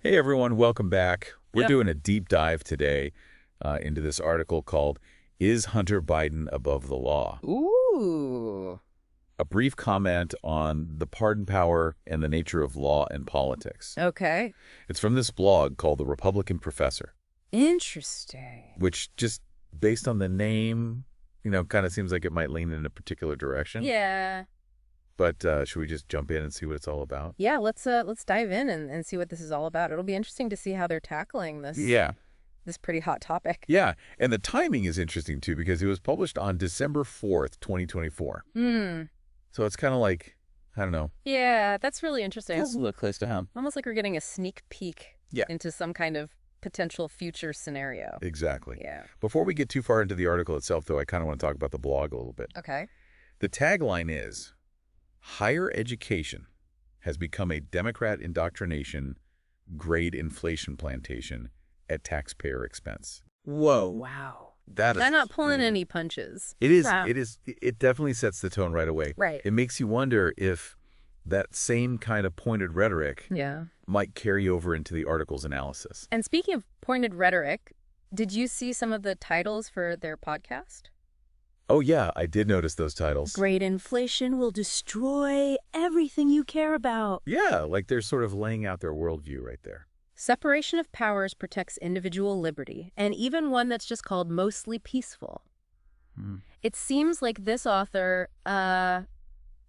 Hey everyone, welcome back. We're Yep. doing a deep dive today into this article called Is Hunter Biden Above the Law? Ooh. A brief comment on the pardon power and the nature of law and politics. Okay. It's from this blog called The Republican Professor, Interesting. which just based on the name, kind of seems like it might lean in a particular direction. Yeah. But should we just jump in and see what it's all about? Yeah, let's dive in and see what this is all about. It'll be interesting to see how they're tackling this this pretty hot topic. Yeah, and the timing is interesting too because it was published on December 4th, 2024. So it's kind of like, I don't know. Yeah, that's really interesting. Feels a little close to home. Almost like we're getting a sneak peek into some kind of potential future scenario. Exactly. Yeah. Before we get too far into the article itself, though, I kind of want to talk about the blog a little bit. Okay. The tagline is, higher education has become a Democrat indoctrination, grade inflation plantation at taxpayer expense. Whoa. Wow. That is They're not pulling any punches. It is. Wow. It definitely sets the tone right away. Right. It makes you wonder if that same kind of pointed rhetoric might carry over into the article's analysis. And speaking of pointed rhetoric, did you see some of the titles for their podcast? Oh, yeah, I did notice those titles. Great inflation will destroy everything you care about. Yeah, like they're sort of laying out their worldview right there. Separation of powers protects individual liberty, and even one that's just called mostly peaceful. It seems like this author, I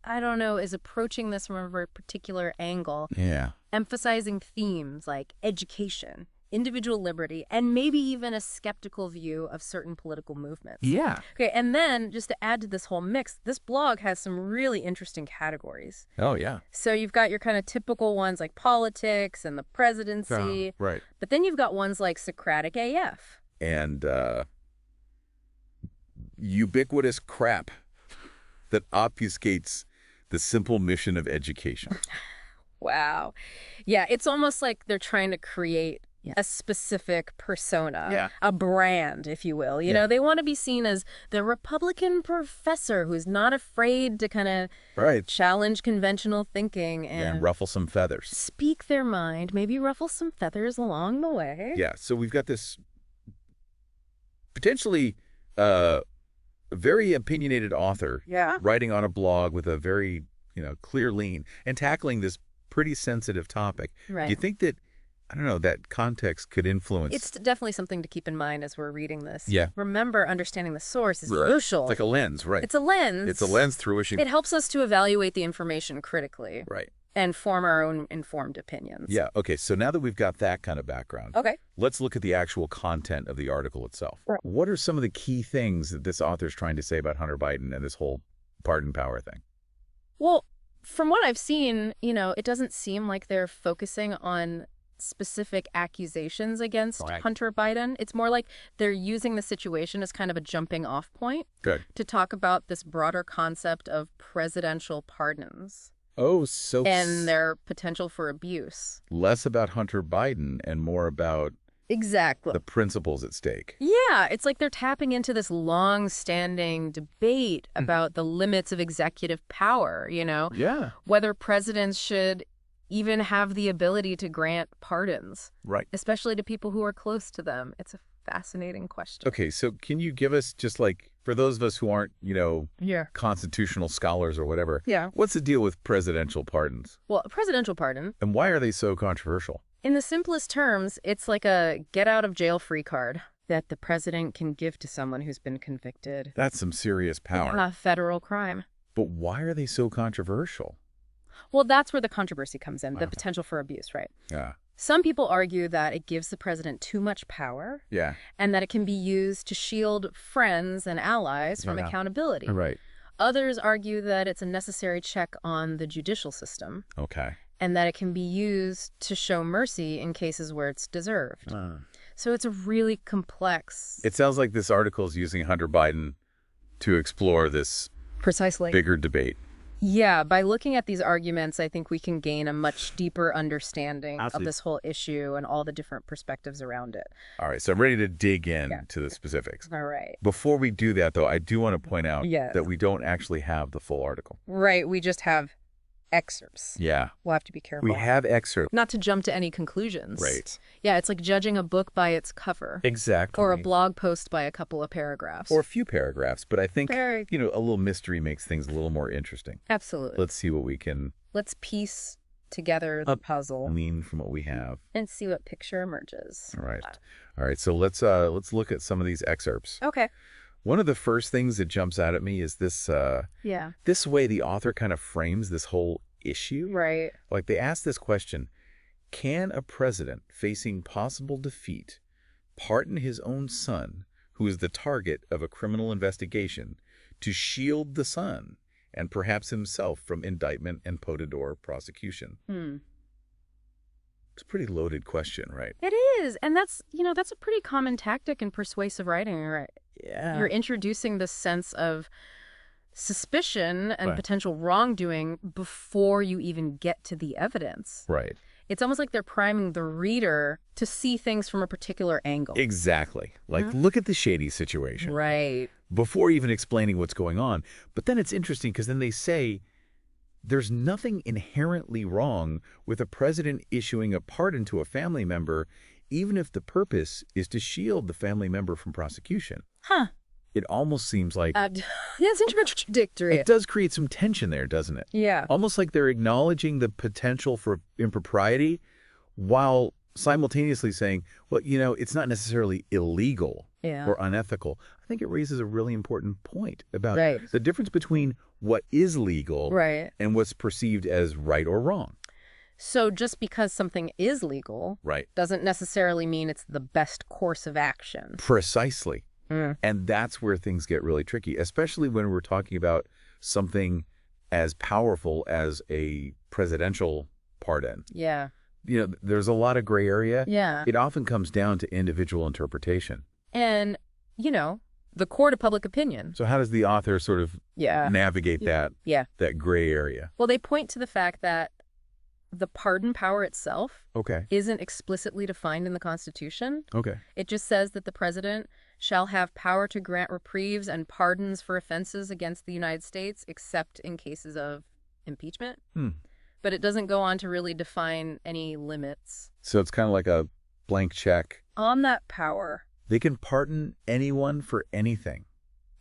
don't know, is approaching this from a very particular angle, Yeah. emphasizing themes like education, individual liberty, and maybe even a skeptical view of certain political movements. Yeah. Okay, and then just to add to this whole mix, this blog has some really interesting categories. Oh, yeah. So you've got your kind of typical ones like politics and the presidency. Right. But then you've got ones like Socratic AF. And ubiquitous crap that obfuscates the simple mission of education. Wow. Yeah, it's almost like they're trying to create a specific persona, a brand, if you will. You know, they want to be seen as the Republican professor who's not afraid to kind of challenge conventional thinking and ruffle some feathers. speak their mind, maybe ruffle some feathers along the way. Yeah, so we've got this potentially very opinionated author writing on a blog with a very, clear lean and tackling this pretty sensitive topic. Right. Do you think that, I don't know, that context could influence? It's definitely something to keep in mind as we're reading this. Yeah. Remember, understanding the source is crucial. It's like a lens, right? It's a lens. It's a lens through which you... It helps us to evaluate the information critically. Right. And form our own informed opinions. Yeah, okay, so now that we've got that kind of background, Okay. let's look at the actual content of the article itself. Right. What are some of the key things that this author's trying to say about Hunter Biden and this whole pardon power thing? Well, from what I've seen, it doesn't seem like they're focusing on specific accusations against Hunter Biden. It's more like they're using the situation as kind of a jumping off point to talk about this broader concept of presidential pardons. Oh, so... And their potential for abuse. Less about Hunter Biden and more about... Exactly. The principles at stake. Yeah, it's like they're tapping into this long-standing debate about the limits of executive power, Yeah. Whether presidents should even have the ability to grant pardons. Right. Especially to people who are close to them. It's a fascinating question. Okay, so can you give us just like, for those of us who aren't, constitutional scholars or whatever, what's the deal with presidential pardons? Well, a presidential pardon. And why are they so controversial? In the simplest terms, it's like a get-out-of-jail-free card that the president can give to someone who's been convicted. That's some serious power. A federal crime. But why are they so controversial? Well, that's where the controversy comes in, the potential for abuse, right? Yeah. Some people argue that it gives the president too much power. Yeah. And that it can be used to shield friends and allies from accountability. Right. Others argue that it's a necessary check on the judicial system. Okay. And that it can be used to show mercy in cases where it's deserved. So it's a really complex... It sounds like this article is using Hunter Biden to explore this bigger debate. Yeah, by looking at these arguments, I think we can gain a much deeper understanding of this whole issue and all the different perspectives around it. All right, so I'm ready to dig in to the specifics. All right. Before we do that, though, I do want to point out that we don't actually have the full article. Right, we just have excerpts. Yeah. We'll have to be careful. We have excerpts. Not to jump to any conclusions. Right. Yeah, it's like judging a book by its cover. Exactly. Or a blog post by a couple of paragraphs. Or a few paragraphs. But I think, Very... a little mystery makes things a little more interesting. Absolutely. Let's see what we can... Let's piece together the puzzle. Glean from what we have. And see what picture emerges. All right. All right. So let's look at some of these excerpts. Okay. One of the first things that jumps out at me is this this way the author kind of frames this whole issue. Right. Like they ask this question, can a president facing possible defeat pardon his own son, who is the target of a criminal investigation, to shield the son and perhaps himself from indictment and potador prosecution? It's a pretty loaded question, right? It is. And that's a pretty common tactic in persuasive writing, right? Yeah. You're introducing this sense of suspicion and potential wrongdoing before you even get to the evidence. Right. It's almost like they're priming the reader to see things from a particular angle. Exactly. Like, look at the shady situation. Right. Before even explaining what's going on. But then it's interesting because then they say there's nothing inherently wrong with a president issuing a pardon to a family member, even if the purpose is to shield the family member from prosecution. Huh. It almost seems like... it's contradictory. It does create some tension there, doesn't it? Yeah. Almost like they're acknowledging the potential for impropriety while simultaneously saying, well, it's not necessarily illegal or unethical. I think it raises a really important point about the difference between what is legal and what's perceived as right or wrong. So just because something is legal doesn't necessarily mean it's the best course of action. Precisely. And that's where things get really tricky, especially when we're talking about something as powerful as a presidential pardon. Yeah. There's a lot of gray area. Yeah. It often comes down to individual interpretation. And, the court of public opinion. So how does the author sort of navigate that gray area? Well, they point to the fact that the pardon power itself isn't explicitly defined in the Constitution. It just says that the president shall have power to grant reprieves and pardons for offenses against the United States, except in cases of impeachment. But it doesn't go on to really define any limits. So it's kind of like a blank check. On that power. They can pardon anyone for anything.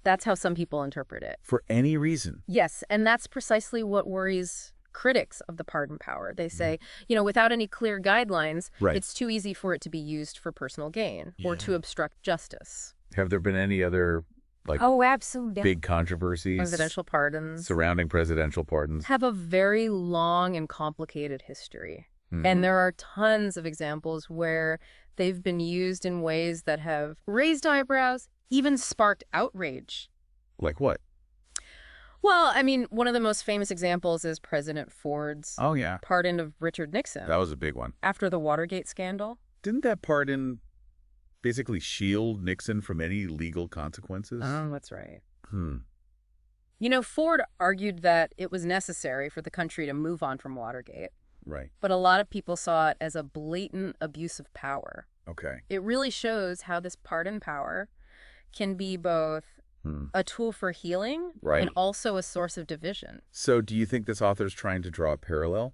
That's how some people interpret it. For any reason. Yes, and that's precisely what worries critics of the pardon power. They say, without any clear guidelines, it's too easy for it to be used for personal gain or to obstruct justice. Have there been any other absolutely. big controversies? Presidential pardons. Surrounding presidential pardons? Have a very long and complicated history. And there are tons of examples where they've been used in ways that have raised eyebrows, even sparked outrage. Like what? Well, I mean, one of the most famous examples is President Ford's pardon of Richard Nixon. That was a big one. After the Watergate scandal. Didn't that pardon basically shield Nixon from any legal consequences? Oh, that's right. Ford argued that it was necessary for the country to move on from Watergate. Right. But a lot of people saw it as a blatant abuse of power. Okay. It really shows how this pardon power can be both a tool for healing and also a source of division. So do you think this author's trying to draw a parallel?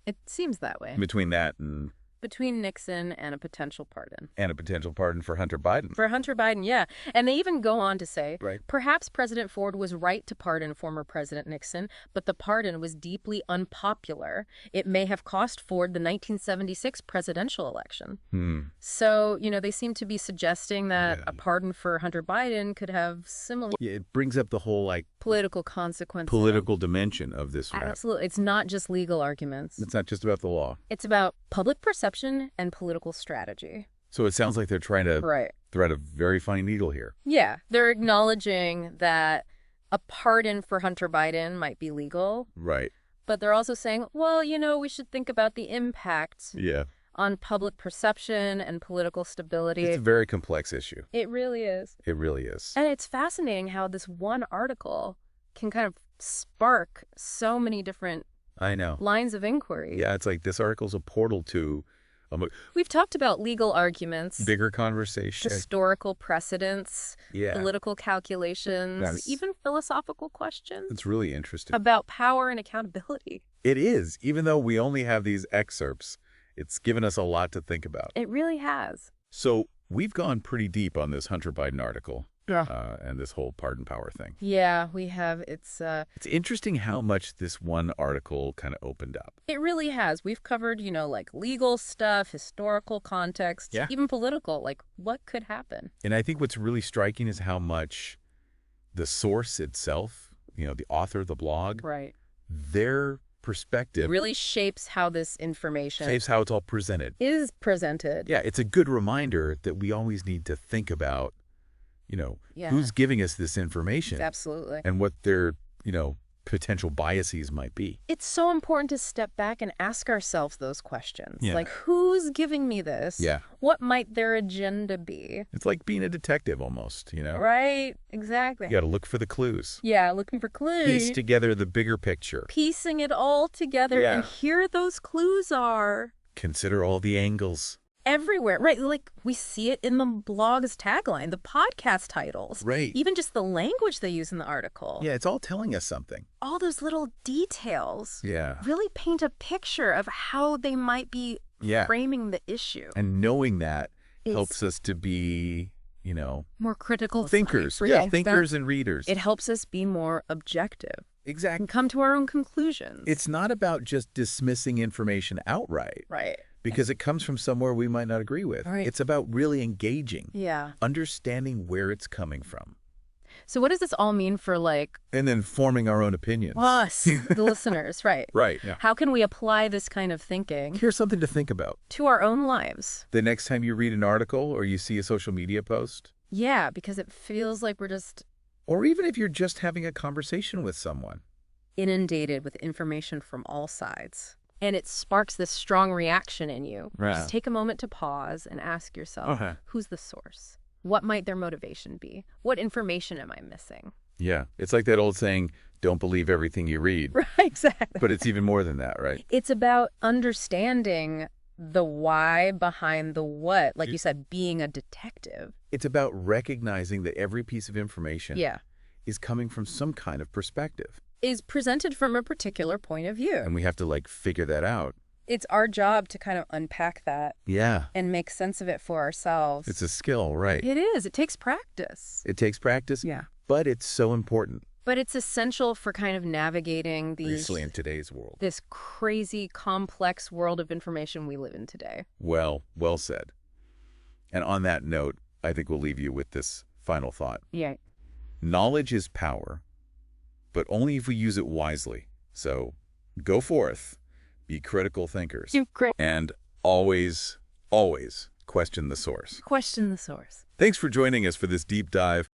It seems that way. Between that and... Between Nixon and a potential pardon. And a potential pardon for Hunter Biden. For Hunter Biden, yeah. And they even go on to say, right, perhaps President Ford was right to pardon former President Nixon, but the pardon was deeply unpopular. It may have cost Ford the 1976 presidential election. So, you know, they seem to be suggesting that a pardon for Hunter Biden could have similar... Yeah, it brings up the whole, like... political consequences. Political dimension of this. Absolutely. It's not just legal arguments. It's not just about the law. It's about public perception and political strategy. So it sounds like they're trying to thread a very fine needle here. Yeah. They're acknowledging that a pardon for Hunter Biden might be legal. Right. But they're also saying, well, you know, we should think about the impact on public perception and political stability. It's a very complex issue. It really is. It really is. And it's fascinating how this one article can kind of spark so many different lines of inquiry. Yeah, it's like this article's a portal to We've talked about legal arguments, Bigger conversation. historical precedents, Yeah. political calculations, That's- even philosophical questions It's really interesting. about power and accountability. It is. Even though we only have these excerpts, it's given us a lot to think about. It really has. So we've gone pretty deep on this Hunter Biden article. Yeah. And this whole pardon power thing. Yeah, we have. It's interesting how much this one article kind of opened up. It really has. We've covered, like legal stuff, historical context, Yeah. even political, like what could happen. And I think what's really striking is how much the source itself, the author of the blog, Right. their perspective Really shapes how this information shapes how it's all presented. is presented. Yeah, it's a good reminder that we always need to think about, Yeah. who's giving us this information Absolutely. and what their, potential biases might be. It's so important to step back and ask ourselves those questions. Yeah. Like, who's giving me this? Yeah. What might their agenda be? It's like being a detective almost, Right? Exactly. You got to look for the clues. Yeah, looking for clues. Piece together the bigger picture. Piecing it all together, Yeah. and here those clues are. Consider all the angles. Everywhere. Right, like we see it in the blog's tagline, the podcast titles. Right. Even just the language they use in the article. Yeah, it's all telling us something. All those little details Yeah. really paint a picture of how they might be Yeah. framing the issue. And knowing that Is- helps us to be, More critical thinkers. right? Yeah, thinkers and readers. It helps us be more objective Exactly. and come to our own conclusions. It's not about just dismissing information outright right. because it comes from somewhere we might not agree with. Right. It's about really engaging, Yeah. understanding where it's coming from, So what does this all mean for and then forming our own opinions. us, the listeners, right? Right. Yeah. How can we apply this kind of thinking Here's something to think about. to our own lives? The next time you read an article or you see a social media post, Yeah, because it feels like we're just or even if you're just having a conversation with someone. inundated with information from all sides. And it sparks this strong reaction in you. Right. Just take a moment to pause and ask yourself, who's the source? What might their motivation be? What information am I missing? Yeah. It's like that old saying, don't believe everything you read. Right, exactly. But it's even more than that, right? It's about understanding the why behind the what. Like you said, being a detective. It's about recognizing that every piece of information Yeah. is coming from some kind of perspective. Is presented from a particular point of view. And we have to figure that out. It's our job to kind of unpack that Yeah. and make sense of it for ourselves. It's a skill, right? It is. It takes practice. It takes practice. Yeah. But it's so important, But it's essential for kind of navigating especially in today's world. this crazy, complex world of information we live in today. Well said. And on that note, I think we'll leave you with this final thought. Yeah. Knowledge is power, but only if we use it wisely. So go forth, be critical thinkers, and always, always question the source. Question the source. Thanks for joining us for this deep dive.